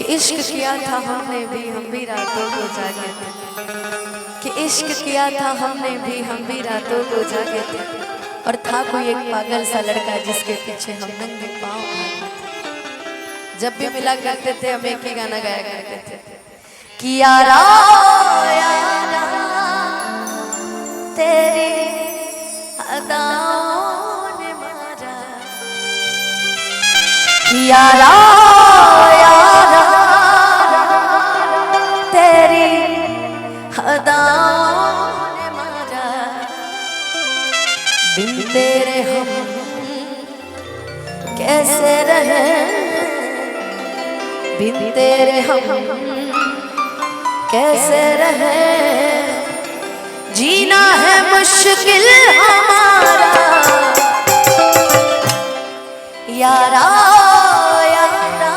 इश्क किया था हमने भी, हम भी रातों को जागे थे। कि इश्क किया था हमने भी, हम भी रातों को जागे थे। और था कोई एक पागल सा लड़का जिसके पीछे हम नंगे पाँव भागे थे। जब भी मिला करते थे हम एक ही गाना गाया करते थे कि यारा यारा तेरी अदाओं ने मारा, कि यारा यारा तेरी अदाओं ने मारा, बिन तेरे हम कैसे रहे, बिन तेरे हम कैसे रहे, जीना है मुश्किल हमारा, यारा यारा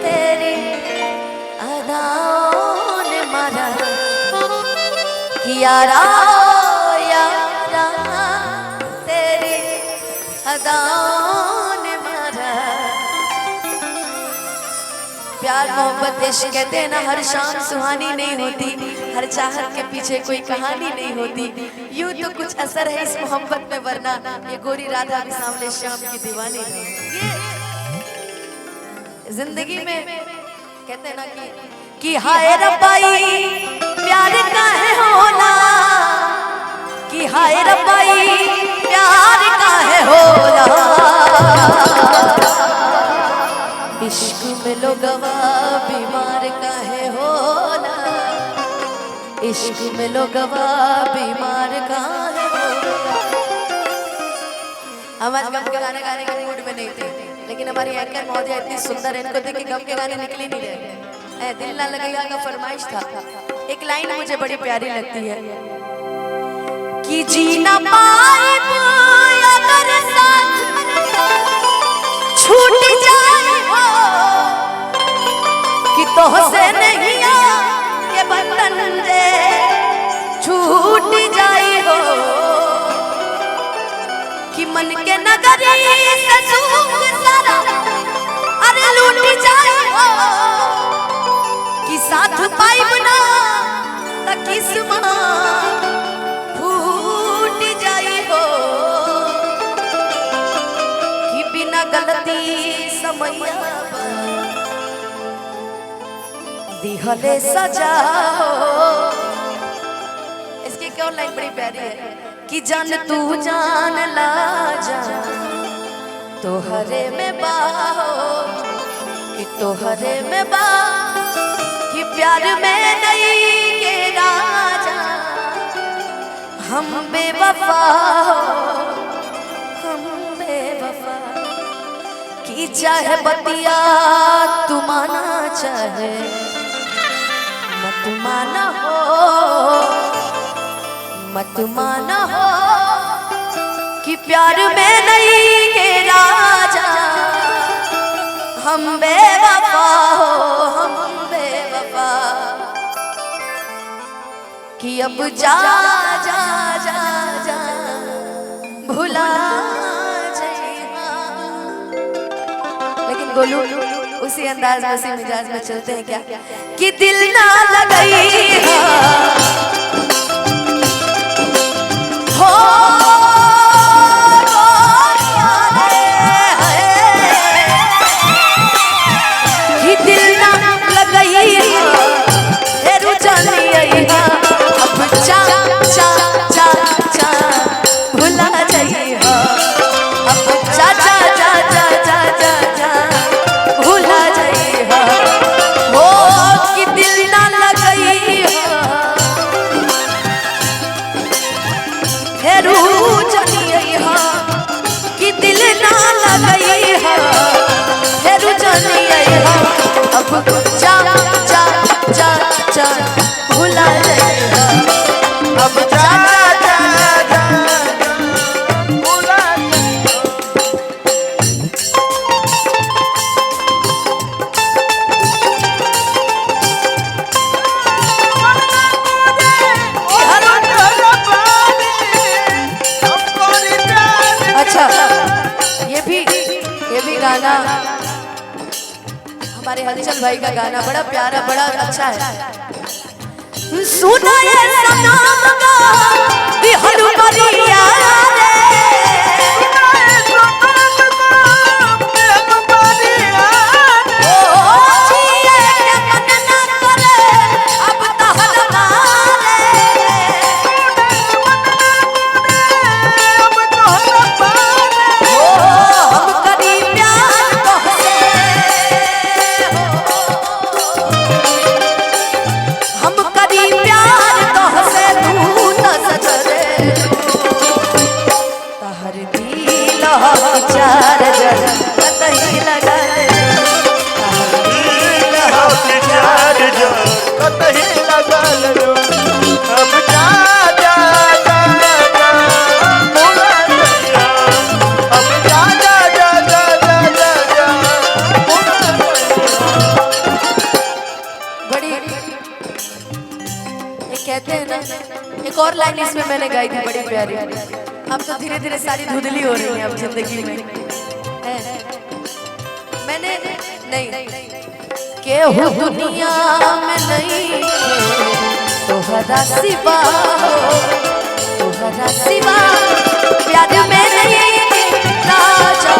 तेरी अदाओं ने मारा, कि यारा यारा तेरी अदाओं ने मारा। प्यार मोहब्बत इश्क कहते हैं ना, हर शाम सुहानी नहीं होती, हर चाहत के पीछे कोई कहानी नहीं होती। यूं तो कुछ असर है इस मोहब्बत में, वरना ये गोरी राधा भी सामने श्याम की दीवानी है। ये जिंदगी में कहते हैं ना कि हाय रब्बाई प्यार का है होना, कि हाय रब्बाई प्यार का है होना, इश्क में लोगवा बीमार का है होना, इश्क में लोगवा बीमार का है होना। हम आज गम के गाने गाने के मूड में नहीं थे, लेकिन हमारी एंकर महोदया इतनी सुंदर है, इनको देख के गम के गाने निकल ही नहीं रहे। दिल ना लगेगा का फरमाइश था। एक लाइन मुझे बड़ी प्यारी लगती है कि जीना पाए अगर साथ छूट जाए हो, कि तोहसे नहीं ये बंधन रे छूट जाए हो, कि मन के नगरी से सुख सारा अरे लूट जाए हो, कि साथ पाई बना त किस्मत फूट जाए हो, कि बिना गलती समैया दिहले सजा हो। इसकी क्यों लाइन बड़ी प्यारी है कि जान तू जान ला जा तोहरे में बाहो, कि तोहरे में बा, कि प्यार में नहीं के राजा हम बेवफा हो, हम बेवफा, कि चाहे बतिया तू माना चाहे मत माना हो, मत माना हो, कि प्यार में नहीं के राजा हम बेवफा हो, हम बेवफा, कि अब जा जा जा जा भुला जाइए। लेकिन गोलू उसी अंदाज में, उसी मिजाज में चलते हैं क्या कि दिल ना लगई हो, कि दिल ना लगई हेरू चली अब चा चा चा चा भुला जाइए, अब चा चा चा चा चा चा चा भुला जाइए, हो कि दिल ना लगई हेरू हमारे हलचल भाई का गाना बड़ा प्यारा बड़ा अच्छा है। सुना ये सनम का दिहलु परिया रे कहते हैं ना, एक और लाइन इसमें मैंने गाई थी बड़ी प्यारी। अब तो धीरे धीरे सारी धुंधली हो रही है अब जिंदगी में है। मैंने नहीं के हो दुनिया में नहीं तोहरा सिवा प्यार में नहीं राजा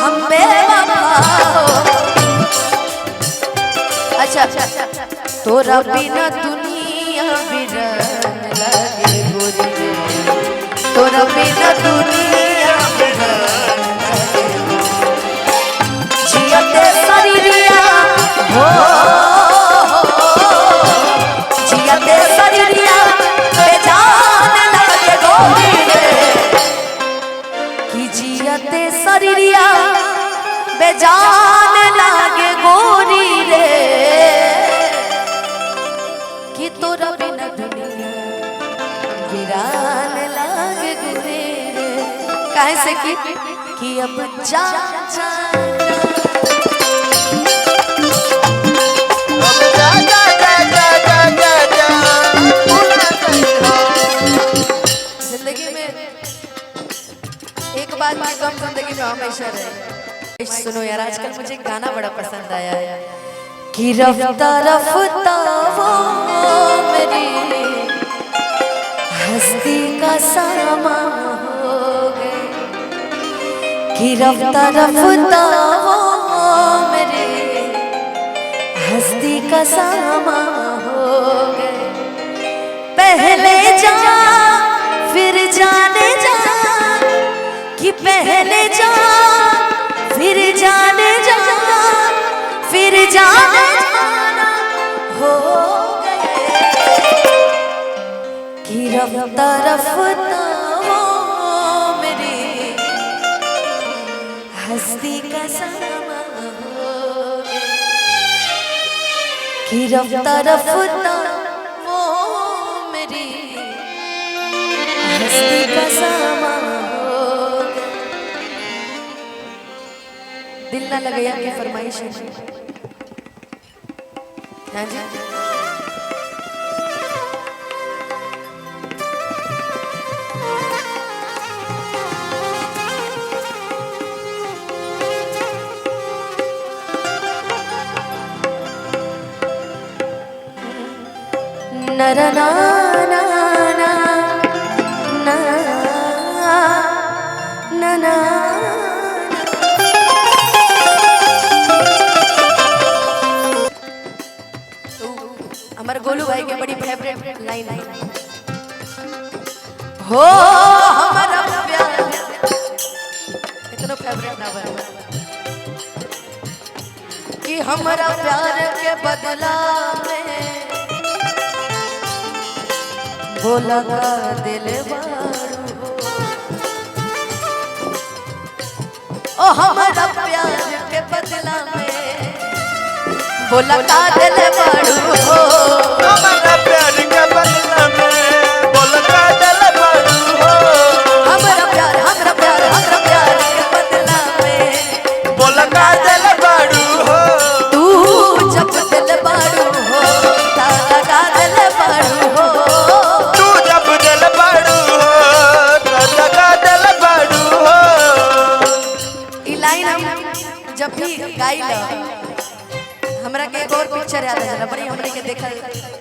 हम बेवफा हो। अच्छा तोरा बिना दुनिया बिरन लगे गोरी रे, तोरा बिना दुनिया बिरन लगे जियते शरीरिया हो जियते शरीरिया बेजान लगे गोरी रे कि जियते शरीरिया बेजान लगे गोरी रे कि तोरा बिना दुनिया वीरान लागे गोरे रे। काहे से कि अब जा जा जिंदगी में एक बात की कम जिंदगी में हमेशा रहे। सुनो यार आजकल मुझे गाना बड़ा पसंद आया है कि रफ्ता रफ्ता वो मेरी हस्ती का सामा हो गए कि रफ्ता रफ्ता वो मेरे हस्ती का सामा हो गए। पहले जा फिर जाने जा कि पहले जा फिर जाने जा फिर जाने जाना हो गए कि रफ्ता रफ्ता हो मेरी हस्ती का सामा हो गए कि रफ्ता रफ्ता वो मेरी हस्ती का सामा हो गए। दिल ना लगया की फरमाइश है। हाँ जी नरा ना ना ना ना ना ना हमारे गोलू भाई के बड़ी फेवरेट लाइन है हो हमारा प्यार इतना फेवरेट ना बना कि हमारा प्यार के बदला में बोला का दिल बारू ओ हमारा प्यार के बदला में बोला का दिल बारू हो हमारा प्यार के बदला में बोला का दिल बारू हो हमारा प्यार के बदला में बोला का दिल बारू हो तू जब दिल बारू हो तारा का दिल बारू हो तू जब दिल बारू हो तारा का दिल बारू हो। ई लाइन हम जब भी गाई ला हमरा के एक और पिक्चर याद है, बड़ी हमरे के देखा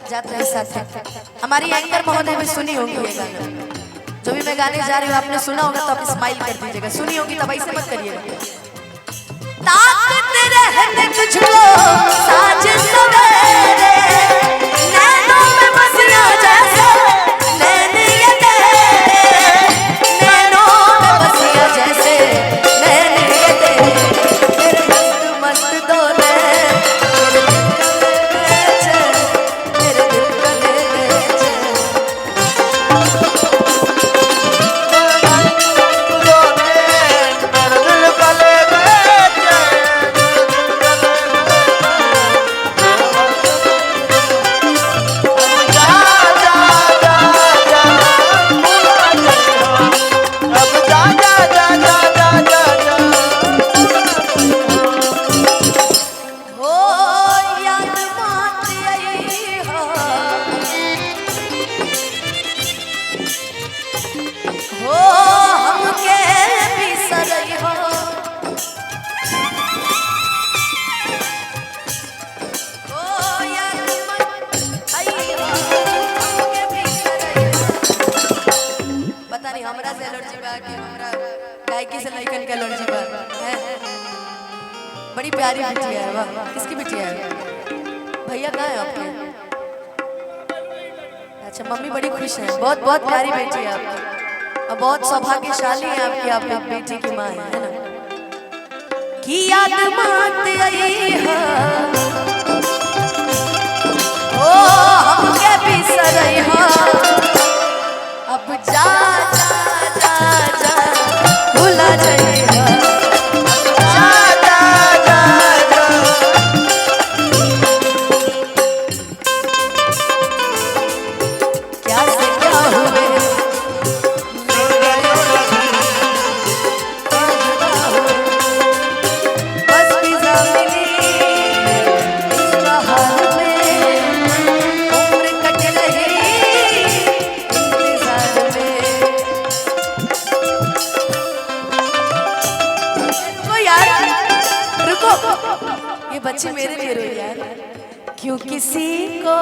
जाता है साथ। हमारी एंकर महोदय भी सुनी होगी ये गाना, जो भी मैं गाने जा रही हूँ आपने सुना होगा तो आप स्माइल कर दीजिएगा, सुनी होगी तब ऐसे मत करिएगा। ताकत रहते तुझको साज सवेरे, नैनों में बसिया जैसे नैन ये तेरे, नैनों में बसिया जैसे नैन ये तेरे, तेरे मस्त मस्त दो नैन, तेरे दिल का ले ले चैन, हमरा से एलर्जी बा कि हमरा गायकी से लइकन के एलर्जी बा है। बड़ी प्यारी बिटिया है, वाह किसकी बिटिया है? भैया कहाँ है आपके? अच्छा मम्मी बड़ी खुश है, बहुत बहुत प्यारी बेटी है आपकी और बहुत सौभाग्यशाली है आपकी, आप बेटी की माँ है ना। की याद मात आई है ओ हमके बिसरई है, अब जा जा जा जा भुला जाइएगा, जा जा जा जा। क्या से क्या हुए बस पिज़्ज़ा मिली इस बहार में, उम्र कट रही इंतजार में। रुको यार रुको, ये बच्ची मेरे लिए रोई यार। क्यों किसी को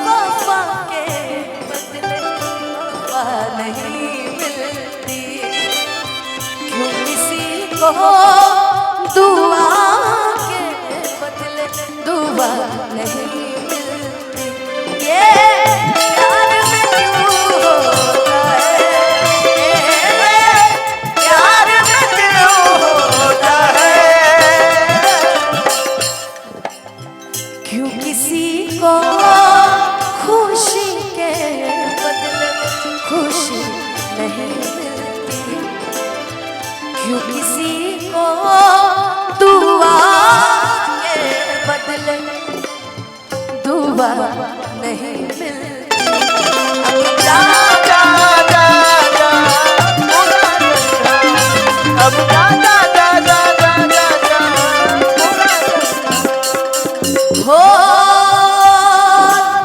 वफा के बदले वफा नहीं मिलती, क्यों किसी को दुआ के बदले दुआ नहीं मिलती, ये प्यार में क्यों होता है, प्यार में क्यों होता है, क्यों किसी को खुशी के बदले खुशी नहीं मिलती, क्यों किसी को दुआ के बदले दुआ नहीं मिलती। अब जा जा जा जा अब जा जा जा जा जा जा हो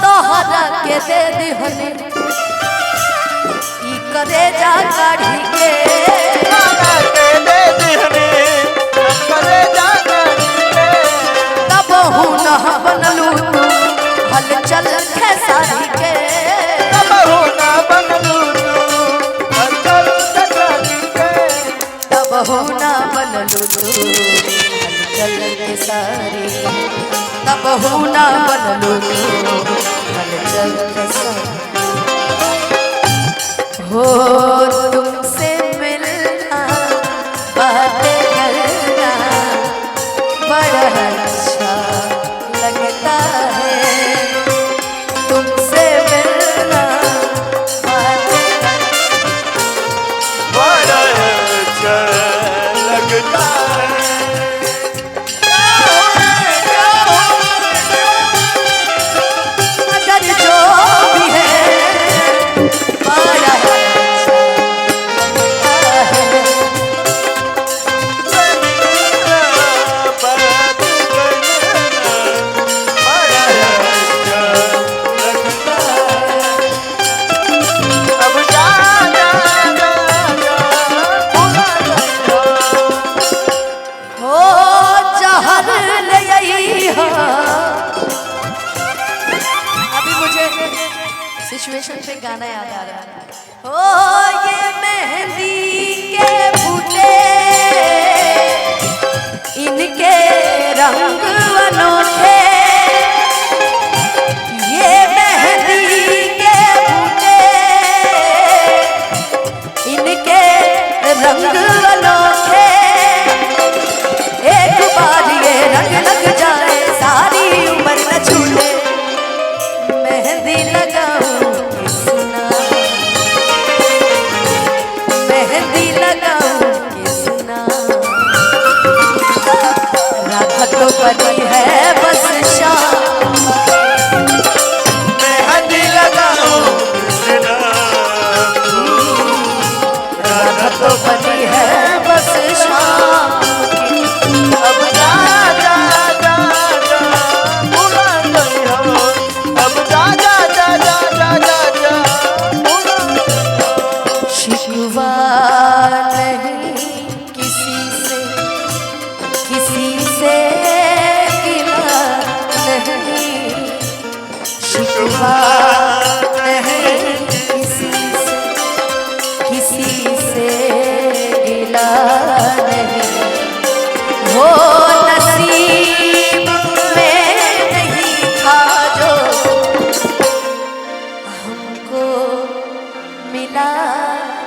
तोहरा के दे दिहने ई करे जा काढ़ी के, के दे दिहने करे जा के, तब हूँ न बनलू तू हलचल खेसारी के, तब हो ना बनलू तू हलचल खेसारी के, तब हूँ न बनलू तू हलचल खेसारी के, तब हूँ न बनलू तू हलचल खेसारी। हो तुमसे मिलना बातें करना बड़ा अच्छा लगता है, तुमसे मिलना बातें बड़ा अच्छा लगता है। अगर जो भी है बड़ा अच्छा लगता है। सिचुएशन पे गाना याद आ रहा है। ओ ये मेहंदी के बूटे इनके रंग अनोखे, ये मेहंदी के बूटे इनके रंग अनोखे, एक बार ये रंग लग जाए सारी उम्र न छूटे, मेहंदी लगाऊं किसना, मेहंदी लगाऊं किसना, राधा तो बनी है बस शाम, मेहंदी लगाऊं किसना, राधा तो बनी है बस शाम, अब जा जा जा जा बुला गई हो, अब जा जा जा जा जा जा जा बुला गई हो। शिकवा नहीं किसी से गिला नहीं, शिकवा नहीं किसी से गिला नहीं, वो नसीब में नहीं था जो हमको मिला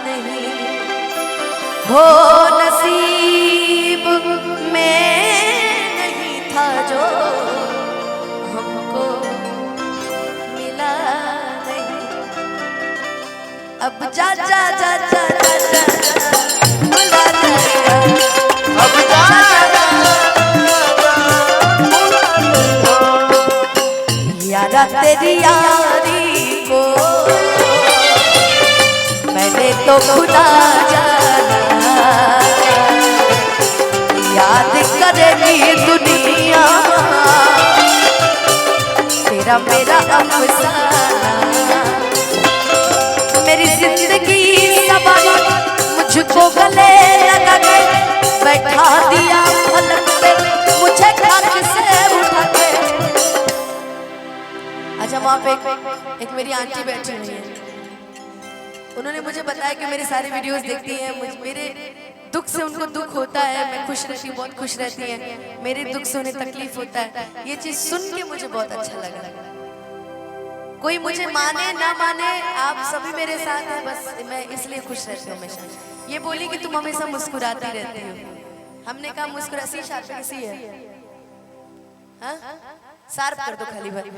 नहीं, हो नसीब में नहीं था जो हमको मिला नहीं, अब जा जा जा जा जा जा बुला गया, अब जा जा जा बुला गई हो। यारा तेरी यारी को मैंने तो खुदा जाना, याद करेगी दुनिया तेरा मेरा अफसाना, मेरी जिंदगी सवारी मुझको गले लगा के बैठा दिया फलक पे, मुझे खाक से उठा के। अच्छा वहाँ पे एक मेरी आंटी बैठी हुई है, उन्होंने मुझे बताया कि मेरे सारे वीडियोस देखती हैं, मेरे दुख से उनको दुख होता है, मैं खुश रहती हूँ, बहुत खुश रहती हैं, मेरे दुख से उन्हें तकलीफ होता है। ये चीज़ सुन के मुझे बहुत अच्छा लगा। कोई मुझे माने ना माने, आप सभी मेरे साथ हैं, बस मैं इसलिए खुश रहती हूँ हमेशा। ये बोली कि तुम हमेशा मुस्कुराती रहती हो, हमने कहा मुस्कुरा सी शार्प कैसी है, हाँ? शार्प कर दो खाली भर।